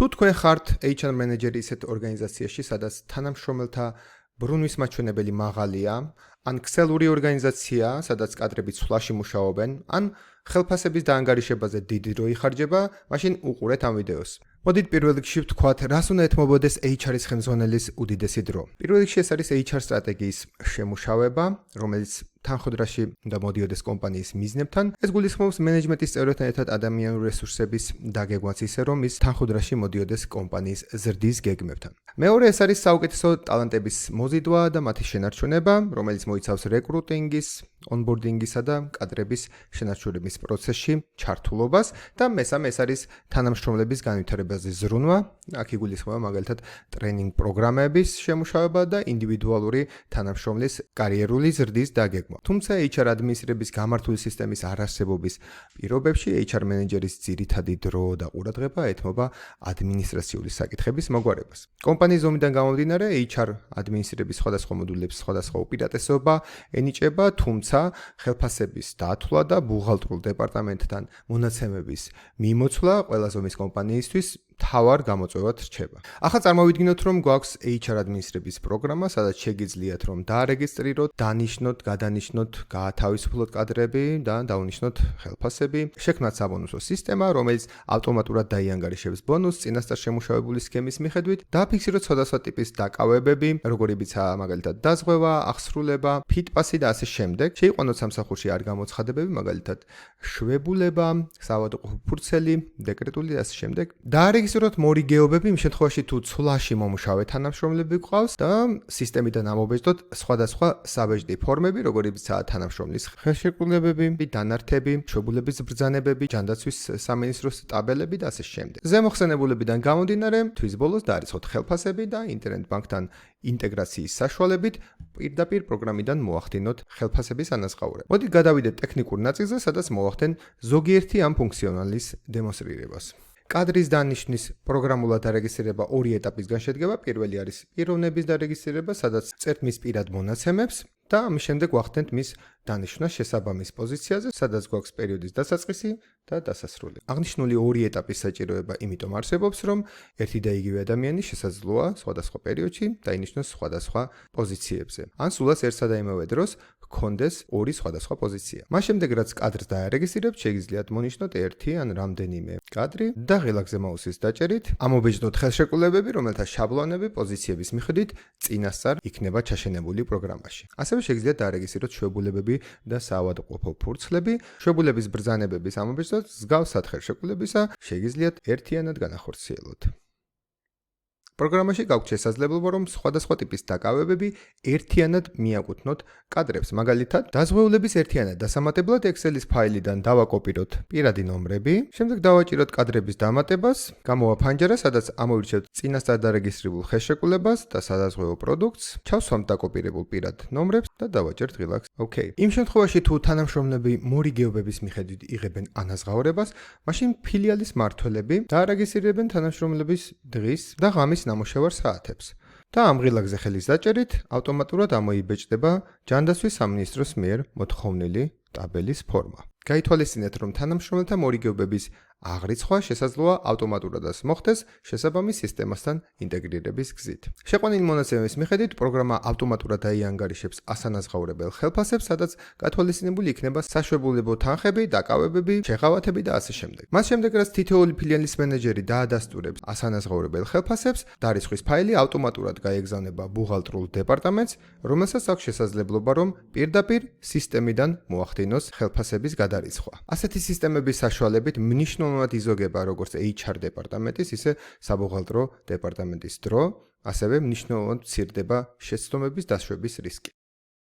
თუ თქვენ ხართ HR მენეჯერი ისეთ ორგანიზაციაში, სადაც თანამშრომელთა ბრუნვის მაჩვენებელი მაღალია, ან ქსელური ორგანიზაცია, სადაც კადრები ცვლაში მუშაობენ, ან ხელფასების დაანგარიშებაზე დიდი დრო იხარჯება, მაშინ უყურეთ ამ ვიდეოს. მოდით პირველ რიგში ვთქვათ, რას უნდა ეთმობოდეს HR-ის ხელმძღვანელის უდიდესი დრო. პირველ რიგში ეს არის HR სტრატეგიის შემუშავება, რომელიც თანხმდროში უნდა მოდიოდეს კომპანიის მიზნებთან. ეს გულისხმობს მენეჯმენტის წევრებთან ერთად ადამიანური რესურსების დაგეგმვას ისე, რომ ის თანხმდროში მოდიოდეს კომპანიის ზრდის გეგმებთან. მეორე ეს არის საუკეთესო ტალანტების მოზიდვა და მათი შენარჩუნება, რომელიც მოიცავს რეკრუტინგის, ონბორდინგისა და კადრების შენარჩუნების პროცესში ჩართულობას და მესამე ეს არის თანამშრომლების განვითარებაზე ზრუნვა. აქ იგულისხმება მაგალითად ტრენინგ პროგრამების შემუშავება და ინდივიდუალური თანამშრომლის კარიერული ზრდის დაგეგმვა. თუმცა HR ადმინისტრების გამართული სისტემის არარსებობის პირობებში HR მენეჯერის ძირითადი დრო და ყურადღება ეთმობა ადმინისტრაციული საკითხების მოგვარებას. კომპანიის ზომიდან გამომდინარე, HR ადმინისტრების სხვადასხვა მოდულებს სხვადასხვა უპირატესობა ენიჭება, თუმცა ხელფასების დათვლა და ბუღალტრულ დეპარტამენტთან მონაცემების მიმოცვლა ყველა ზომის კომპანიისთვის თავარ გამოწვევად რჩება. ახლა წარმოვიდგინოთ, რომ გვაქვს HR ადმინისტრების პროგრამა, სადაც შეგიძლიათ რომ დაარეგისტრიროთ, დანიშნოთ, გადანიშნოთ, გაათავისუფლოთ კადრები და დაუნიშნოთ ხელფასები. შექმნათ საბონუსო სისტემა, რომელიც ავტომატურად დაიანგარიშებს ბონუსს წინასწარ შემუშავებული სქემის მიხედვით, დაფიქსიროთ სხვადასხვა ტიპის დაკავებები, როგორებიცაა მაგალითად დაზღვევა, აღსრულება, ფიტპასი და ასე შემდეგ. შეიყვანოთ სამსახურში არ გამოცხადებები, მაგალითად შვებულება, საავადმყოფო ფურცელი, დეკრეტული და ასე შემდეგ. რეგისტროთ მორიგეობები იმ შემთხვევაში თუ ცვლაში მომუშავე თანამშრომლები გყავს და სისტემიდან ამობეჭდოთ სხვადასხვა საბეჭდი ფორმები, როგორებიცაა თანამშრომლის ხელშეკრულებები, დანართები, მშობლების ბრძანებები, ჯანდაცვის სამინისტროს ტაბელები და ასე შემდეგ. ზემოხსენებულებიდან გამომდინარე, თვის ბოლოს დაარიცხოთ ხელფასები და ინტერნეტ ბანკთან ინტეგრაციის საშუალებით პირდაპირ პროგრამიდან მოახდინოთ ხელფასების ანაზღაურება. მოდით გადავიდეთ ტექნიკურ ნაწილზე, სადაც მოვახდენ ზოგიერთი ამ ფუნქციონალის დემონსტრირებას. კადრის დანიშნის პროგრამულად დარეგისტრირება ორი ეტაპისგან შედგება. პირველი არის პიროვნების დარეგისტრირება, სადაც წერთ მის პირად მონაცემებს და ამის შემდეგ ვახდენთ მის დანიშვნას შესაბამის პოზიციაზე, სადაც გვაქვს პერიოდის დასაწყისი და დასასრული. აღნიშნული ორი ეტაპის საჭიროება იმიტომ არსებობს, რომ ერთი და იგივე ადამიანი შესაძლოა სხვადასხვა პერიოდში დაინიშნოს სხვადასხვა პოზიციებზე. ან სულაც ერთსა და იმავე დროს ჰქონდეს ორი სხვადასხვა პოზიცია. მას შემდეგ რაც კადრს დაარეგისტრირებთ, შეგიძლიათ მონიშნოთ ერთი ან რამდენიმე კადრი და ღილაკზე მაუსის დაჭერით ამობეჭდოთ ხელშეკრულებები, რომელთა შაბლონები პოზიციების მიხედვით წინასწარ იქნება ჩაშენებული პროგრამაში. ასევე შეგიძლიათ დაარეგისტრიროთ შვებულებები და საავადმყოფო ფურცლები. შვებულების ბრძანებების ამობეჭდოთ მსგავსად ხელშეკრულებისა შეგიძლიათ ერთიანად განახორციელოთ. პროგრამაში გაქვთ შესაძლებლობა, რომ სხვადასხვა ტიპის დაკავებები ერთიანად მიაკუთვნოთ კადრებს. მაგალითად, დაზღვეულების ერთიანად დასამატებლად Excel-ის ფაილიდან დავაკოპიროთ პირადი ნომრები, შემდეგ დავაჭიროთ კადრების დამატებას, გამოვაფანჯარა, სადაც ამოვირჩევთ წინასწარ დარეგისტრირებულ ხელშეკრულებას და სადაზღვევო პროდუქტს, ჩავსვამთ დაკოპირებულ პირად ნომრებს და დავაჭერთ ღილაკს. OK. იმ შემთხვევაში, თუ თანამშრომლები მორიგეობების მიხედვით იღებენ ანაზღაურებას, მაშინ ფილიალის მმართველები დაარეგისტრირებენ თანამშრომლების დღის და ღამის ნამუშევარ საათებს და ამ ღილაკზე ხელის დაჭერით ავტომატურად ამოიბეჭდება ჯანდაცვის სამინისტროს მიერ მოთხოვნილი ტაბელის ფორმა. გაითვალისწინეთ, რომ თანამშრომელთა მორიგეობების აღრიცხვა შესაძლოა ავტომატურადაც მოხდეს შესაბამის სისტემასთან ინტეგრირების გზით. შეყვანილი მონაცემების მიხედვით პროგრამა ავტომატურად დაიანგარიშებს ასანაზღაურებელ ხელფასებს, სადაც გათვალისწინებული იქნება საშვებულებო თანხები, დაკავებები, შეღავათები და ასე შემდეგ. მას შემდეგ, რაც თითოეული ფილიალის მენეჯერი დაადასტურებს ასანაზღაურებელ ხელფასებს, დარიცხვის ფაილი ავტომატურად გაეგზავნება ბუღალტრულ დეპარტამენტს, რომელსაც აქვს შესაძლებლობა, რომ პირდაპირ სისტემიდან მოახდინოს ხელფასების გადარიცხვა. ასეთი სისტემების საშუალებით მნიშვნელოვნად იზოგება როგორც HR დეპარტამენტის, ისე საბუღალტრო დეპარტამენტის დრო, ასევე მნიშვნელოვნად მცირდება შეცდომების დაშვების რისკი.